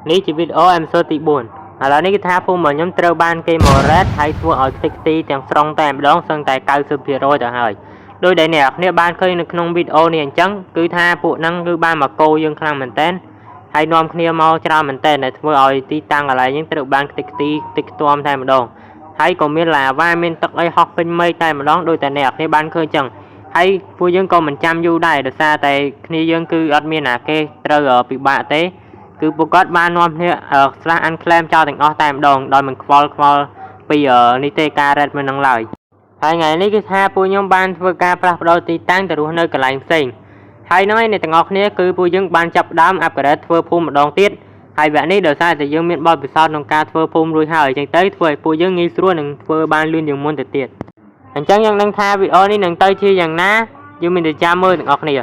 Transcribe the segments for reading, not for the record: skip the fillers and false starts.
នេះជាវីដេអូអេពីសូតទី4ឥឡូវនេះគឺថាភូមិរបស់ខ្ញុំត្រូវបានគេមករ៉េតហើយធ្វើឲ្យខ្ទេចខ្ទីទាំងស្រុងតែម្ដងសឹងតែ 90% ទៅហើយដោយដែលអ្នកគ្នាបានឃើញនៅក្នុងវីដេអូនេះអញ្ចឹងគឺថាពួកហ្នឹងគឺបានមកកោយើងខ្លាំងមែនតើហើយនាំគ្នាមកច្រើនមែនតើដែលធ្វើឲ្យទីតាំងកន្លែងនេះត្រូវបានខ្ទេចខ្ទីខ្ទេចខ្ទាំតែម្ដងហើយក៏មានឡាវ៉ាមានទឹកអីហោះពេញមេឃតែម្ដងដោយតែអ្នកគ្នាបានឃើញអញ្ចឹងហើយពួកយើងក៏មិនចាំយូរដែរដោយសារតែគ្នាយើងគឺអត់មានណាគេត្រូវពិបាកទេគឺពួកគាត់បាននាំគ្នាស្លាស់អានក្លែមចោលទាំងអស់តែម្ដងដោយមិនខ្វល់ពីនេះទេការរ៉េតមិននឹងឡើយហើយថ្ងៃនេះគឺថាពួកខ្ញុំបានធ្វើការផ្លាស់ប្ដូរទីតាំងទៅរស់នៅកន្លែងផ្សេងហើយហ្នឹងឯងអ្នកទាំងអស់គ្នាគឺពួកយើងបានចាប់ដើមអាប់ក្រេតធ្វើភូមិម្ដងទៀតហើយវគ្គនេះដោយសារតែយើងមានបទពិសោធន៍ក្នុងការធ្វើភូមិរួចហើយអញ្ចឹងទៅធ្វើឲ្យពួកយើងងាយស្រួលនឹងធ្វើបានលឿនជាងមុនទៅទៀតអញ្ចឹងយើងនឹងថាវីដេអូនេះនឹងទៅជាយ៉ាងណាយើងមានតែចាំមើលទាំងអស់គ្នា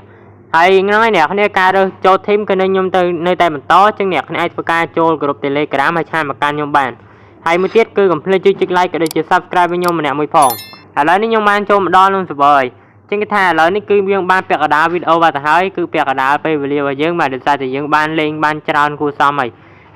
ហើយហ្នឹងឯងអ្នកគ្នាការរើសចូល team គឺនឹងខ្ញុំទៅនៅតែបន្តចឹងអ្នកគ្នាអាចធ្វើការចូលក្រុម Telegram ហើយឆានមកកាន់ខ្ញុំបានហើយមួយទៀតគឺកុំភ្លេចចុច like ក៏ដូចជា Subscribe ឲ្យខ្ញុំម្នាក់មួយផងឥឡូវនេះខ្ញុំបានចូលមកដល់ក្នុង server ហើយចឹងគេថាឥឡូវនេះគឺយើងបានពាក់កណ្ដាលវីដេអូបាត់ទៅហើយគឺពាក់កណ្ដាលពេលវេលារបស់យើងបាទដោយសារតែយើងបានលេងបានច្រើនគួរសម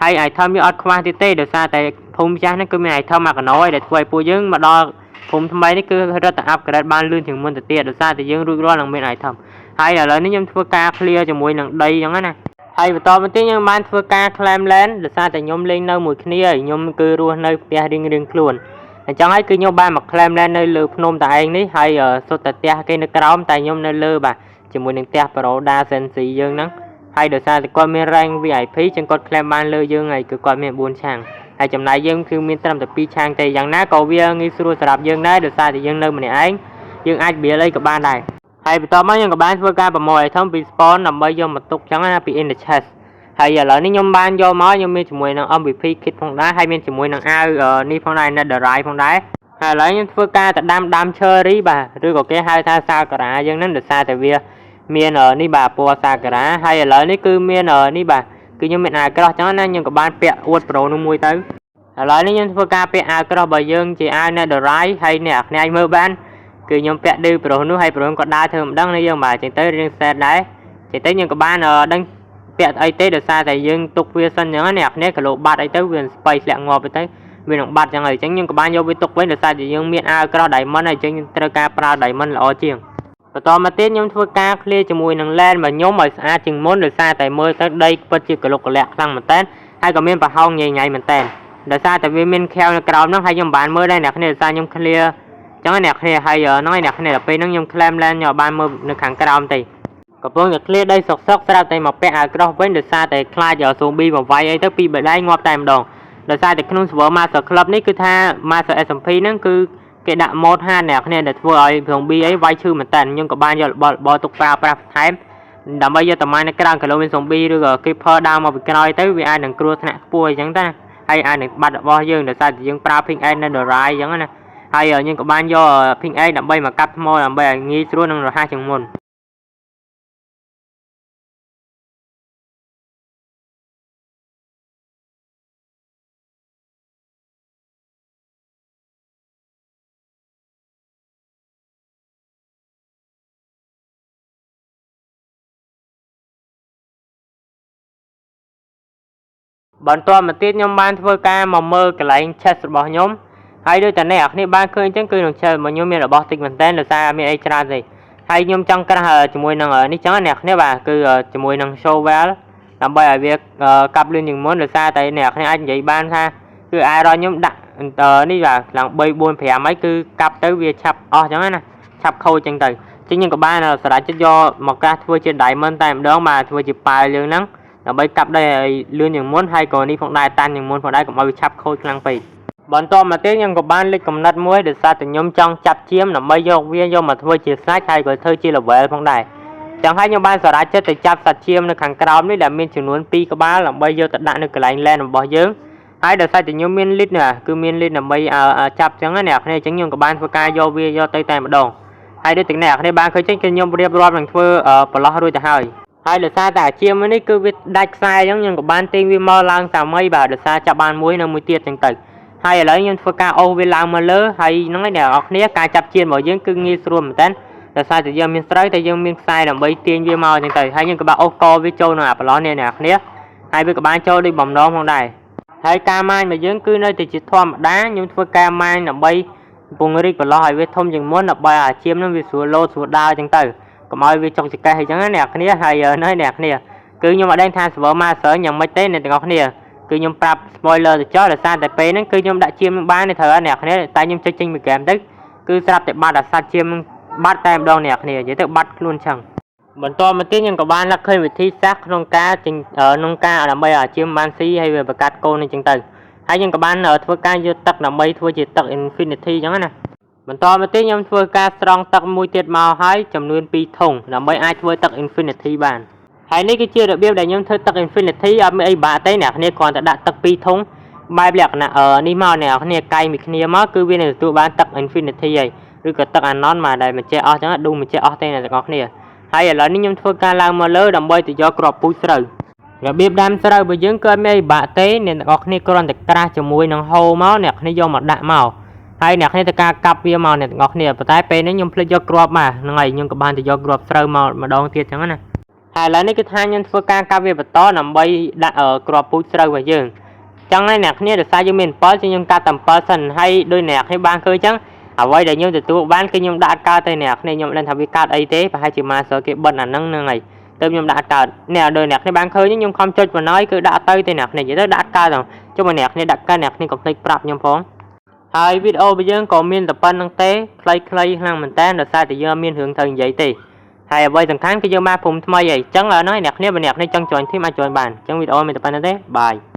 ហើយ item យើងអត់ខ្វះទៀតទេដោយសារតែភូមិចាស់ហ្នឹងគឺមាន item មួយកណោដែលធ្វើឲ្យពួកយើងមកដល់ភូមិថ្មីនេះគឺរត់តែ upgrade បានលឿនជាងមុនទៅទៀតដោយសារតែយើងរួចរាល់នឹងមាន item ហើយឥឡូវនេះខ្ញុំធ្វើការ clear ជាមួយនឹងដីអញ្ចឹងណាហើយបន្តមកទៀតខ្ញុំបានធ្វើការ claim land ដោយសារតែខ្ញុំលេងនៅមួយគ្នាហើយខ្ញុំគឺរស់នៅផ្ទះរៀងៗខ្លួនអញ្ចឹងហើយគឺខ្ញុំបានមក claim land នៅលើភ្នំតាឯងនេះហើយសុទ្ធតែផ្ទះគេនៅក្រោមតែខ្ញុំនៅលើបាទជាមួយនឹងផ្ទះ Paroda Sensi យើងហ្នឹងហើយដោយសារតែគាត់មាន rank VIP ចឹងគាត់ claim បានលើយើងហើយគឺគាត់មាន4ឆាំងហើយចំណាយយើងគឺមានត្រឹមតែ2ឆាំងទេយ៉ាងណាក៏វាងាយស្រួលសម្រាប់យើងដែរដោយសារតែយើងនៅម្នាក់ឯងយើងអាច build អីក៏បានដែរហើយបន្តមកខ្ញុំក៏បានធ្វើការប្រមូល item ពី spawn ដើម្បីយកមកទុកចឹងណាពី in the chest ហើយឥឡូវនេះខ្ញុំបានយកមកខ្ញុំមានជាមួយនឹង MVP kit ផងដែរហើយមានជាមួយនឹងអាវនេះផងដែរ netherite ផងដែរហើយឥឡូវខ្ញុំធ្វើការទៅដាំ cherry បាទឬក៏គេហៅថាសាការាយើងហ្នឹងដោយសារតែវាមាននេះបាទពណ៌សាការាហើយឥឡូវនេះគឺមាននេះបាទគឺខ្ញុំមានអាវក្រោះចឹងណាខ្ញុំក៏បានពាក់អួតប្រូនោះមួយទៅឥឡូវនេះខ្ញុំធ្វើការពាក់អាវក្រោះរបស់យើងជាអាវ netherite ហើយអ្នកខ្ញាយមើលបានគឺខ្ញុំពាក់ឌឺប្រូនោះហើយប្រូគាត់ដើរធ្វើម្ដងនេះយើងបាទចឹងទៅរៀងសែតដែរចឹងទៅខ្ញុំក៏បានដឹងពាក់អីទេដោយសារតែយើងទុកវាសិនចឹងណាអ្នកគ្នាគីឡូបាត់អីទៅវាស្បៃធ្លាក់ងាប់ទៅវានឹងបាត់ចឹងហើយចឹងខ្ញុំក៏បានយកវាទុកវិញដោយសារតែយើងមានអាវក្រោះ diamond ហើយចឹងត្រូវការប្រើ diamond ល្អជាងបន្តមកទៀតខ្ញុំធ្វើការ clear ជាមួយនឹង land របស់ខ្ញុំឲ្យស្អាតជាងមុនដោយសារតែមើលទៅដីពិតជាកលុកកលាក់ខ្លាំងមែនតើហើយក៏មានប្រហោងញ៉ៃមែនតើដោយសារតែវាមានខែវនៅក្រោមហ្នឹងហើយខ្ញុំបានមើលដែរអ្នកគ្នាដោយសារខ្ញុំ clear ចឹងអ្នកគ្នាហើយហ្នឹងឯអ្នកគ្នាដល់ពេលហ្នឹងខ្ញុំ claim land ខ្ញុំបានមើលនៅខាងក្រោមទេកំពុងតែ clear ដីសុកស្រាប់តែមកពាក់អាវក្រោះវិញដោយសារតែខ្លាចzombie បវាយអីទៅពីបដៃងាប់តែម្ដងដោយសារតែក្នុង server Master Club នេះគឺថា Master SMP ហ្នឹងគឺគេដាក់ mode ហាអ្នកគ្នាដែលធ្វើឲ្យ zombie អីវាយឈឺមែនតើខ្ញុំក៏បានយកបទុកប្រើប្រាស់បន្ថែមដើម្បីយកតម្លៃនៅក្រៅគីឡូមាន zombie ឬក៏ creeper ដើរមកពីក្រោយទៅវាអាចនឹងគ្រោះថ្នាក់ខ្ពស់អញ្ចឹងតាហើយអាចនឹងបាត់របស់យើងដោយសារតែយើងប្រើ pink egg netherite អញ្ចឹងណាហើយខ្ញុំក៏បានយក pink egg ដើម្បីមកកាប់ថ្មដើម្បីឲ្យងាយស្រួលនិងរហ័សជាងមុនបន្តមកទៀតខ្ញុំបានធ្វើការមកមើលកន្លែង chest របស់ខ្ញុំហើយដូចតែអ្នកគ្នាបានឃើញអញ្ចឹងគឺក្នុង chest របស់ខ្ញុំមានរបស់តិចមែនតើដោយសារមានអីច្រើនទេហើយខ្ញុំចង់ក្រាស់ជាមួយនឹងនេះចឹងអ្នកគ្នាបាទគឺជាមួយនឹង shovel ដើម្បីឲ្យវាកាប់លឿនជាងមុនដោយសារតែអ្នកគ្នាអាចនិយាយបានថាគឺ iron ខ្ញុំដាក់នេះបាទឡើង3 4 5ហើយគឺកាប់ទៅវាឆាប់អស់ចឹងណាឆាប់ខូចចឹងទៅចឹងខ្ញុំក៏បានសម្រាប់ចិត្តយកមកកាស់ធ្វើជា diamond តែម្ដងបាទធ្វើជាប៉ាវយើងហ្នឹងដើម្បីកាប់ដីឲ្យលឿនជាងមុនហើយក៏នេះផងដែរតាន់ជាងមុនផងដែរកុំឲ្យវាឆាប់ខូចខ្លាំងពេកបន្តមកទៀតខ្ញុំក៏បានលេចកំណត់មួយដោយសារតែខ្ញុំចង់ចាប់ជាមដើម្បីយកវាយកមកធ្វើជាសាច់ហើយក៏ធ្វើជា level ផងដែរចឹងហើយខ្ញុំបានសម្រេចចិត្តទៅចាប់សត្វជាមនៅខាងក្រោមនេះដែលមានចំនួន2ក្បាលដើម្បីយកទៅដាក់នៅកន្លែង land របស់យើងហើយដោយសារតែខ្ញុំមាន lead ណាគឺមាន lead ដើម្បីចាប់ចឹងណាអ្នកគ្នាចឹងខ្ញុំក៏បានធ្វើការយកវាយកទៅតែម្ដងហើយដូចទាំងអ្នកគ្នាបានឃើញចឹងគឺខ្ញុំរៀបរាប់នឹងធ្វើប្រឡោះរួចទៅហើយដោយសារតែអាជាមនេះគឺវាដាច់ខ្សែអញ្ចឹងខ្ញុំក៏បានទាញវាមកឡើងតាមអីបាទដោយសារចាប់បានមួយនៅមួយទៀតអញ្ចឹងទៅហើយឥឡូវខ្ញុំធ្វើការអូសវាឡើងមកលើហើយហ្នឹងឯងអ្នកនរគ្នាការចាប់ជៀនរបស់យើងគឺងាយស្រួលមែនតើដោយសារតែយើងមានស្រូវតែយើងមានខ្សែដើម្បីទាញវាមកអញ្ចឹងទៅហើយខ្ញុំក៏បានអូសកវាចូលនៅអាប្រឡោះនេះអ្នកនរគ្នា ហើយវាក៏បានចូលដូចបំណងផងដែរហើយការម៉ាញរបស់យើងគឺនៅតែជាធម្មតាខ្ញុំធ្វើការម៉ាញដើម្បីពង្រីកបន្លោះឲ្យវាធំជាងមុនដើម្បីឲ្យឈាមនឹងវាស្រួលលោតស្រួលដើរអញ្ចឹងទៅកុំឲ្យវាចុកចង្កេះអញ្ចឹងណាអ្នកគ្នាហើយនៅអ្នកគ្នាគឺខ្ញុំអត់ដឹងថា server master យ៉ាងម៉េចទេអ្នកទាំងអស់គ្នាគឺខ្ញុំប្រាប់ spoiler ទៅចោលដោយសារតែពេលហ្នឹងគឺខ្ញុំដាក់ឈាមនឹងបានទេត្រូវអ្នកគ្នាតែខ្ញុំចុចចេញពី game ទៅគឺស្រាប់តែបាត់អាសាច់ឈាមនឹងបាត់តែម្ដងអ្នកគ្នានិយាយទៅបាត់ខ្លួនចឹងបន្តមកទៀតខ្ញុំក៏បានលក្ខឃើញវិធីសាស្ត្រក្នុងការដើម្បីឲ្យឈាមបានស៊ីហើយវាបង្កាត់កូនអញ្ចឹងទៅហើយខ្ញុំក៏បានធ្វើការយកទឹកដើម្បីធ្វើជាទឹក infinity អញ្ចឹងណាបន្តមកទៀតខ្ញុំធ្វើការស្រង់ទឹកមួយទៀតមកហើយចំនួន2ធុងដើម្បីអាចធ្វើទឹក infinity បានហើយនេះគឺជារបៀបដែលខ្ញុំធ្វើទឹក infinity អត់មានអីបាក់ទេអ្នកគ្នាគ្រាន់តែដាក់ទឹក2ធុងបែបលក្ខណៈនេះមកអ្នកគ្នាកាយមួយគ្នាមកគឺវានឹងទទួលបានទឹក infinity ហើយឬក៏ទឹក anon មកដែលមិនចេះអស់អញ្ចឹងឌូមិនចេះអស់ទេអ្នកទាំងអស់គ្នាហើយឥឡូវនេះខ្ញុំធ្វើការឡើងមកលើដើម្បីទៅយកគ្រាប់ពូជស្រូវរបៀបដាំស្រូវរបស់យើងគឺអត់មានអីបាក់ទេអ្នកទាំងអស់គ្នាគ្រាន់តែក្រាស់ជាមួយនឹងហូរមកអ្នកគ្នាយកមកដាក់មកហើយអ្នកគ្នាទៅការកាប់វាមកអ្នកទាំងអស់គ្នាប៉ុន្តែពេលនេះខ្ញុំភ្លេចយកគ្រាប់មកហ្នឹងហើយខ្ញុំក៏បានទៅយកគ្រាប់ស្រូវមកម្ដងទៀតអញ្ចឹងណាហើយឥឡូវនេះគឺថាខ្ញុំធ្វើការកាប់វាបន្តដើម្បីដាក់គ្រាប់ពូជស្រូវរបស់យើងចឹងហើយអ្នកគ្នាដោយសារយើងមាន7ជាងខ្ញុំកាត់តែ7សិនហើយដោយអ្នកគ្នាបានឃើញចឹងអ្វីដែលខ្ញុំទទួលបានគឺខ្ញុំដាក់កើតទៅអ្នកគ្នាខ្ញុំមិនដឹងថាវាកើតអីទេប្រហែលជា master គេបិទអាហ្នឹងហ្នឹងហើយទៅខ្ញុំដាក់កើតអ្នកដោយអ្នកគ្នាបានឃើញខ្ញុំខំចុចបណ្ណយគឺដាក់ទៅទេអ្នកគ្នានិយាយទៅដាក់កើតហ្នឹងចុះមកអ្នកគ្នាដាក់កើតអ្នកគ្នាកុំភ្លេចប្រាប់ខ្ញុំផងហើយវីដេអូរបស់យើងក៏មានតែប៉ុណ្្នឹងទេខ្លីៗខ្លាំងមែនតើដោយសារតែយើងមានរឿងត្រូវនិយាយទេហើយអ្វីសំខាន់គឺយើងបានភូមិថ្មីហើយអញ្ចឹងឥឡូវនេះអ្នកគ្នាបើអ្នកគ្នាចង់ join team អាច join បានអញ្ចឹងវីដេអូមានតែប៉ុណ្្នឹងទេបាយ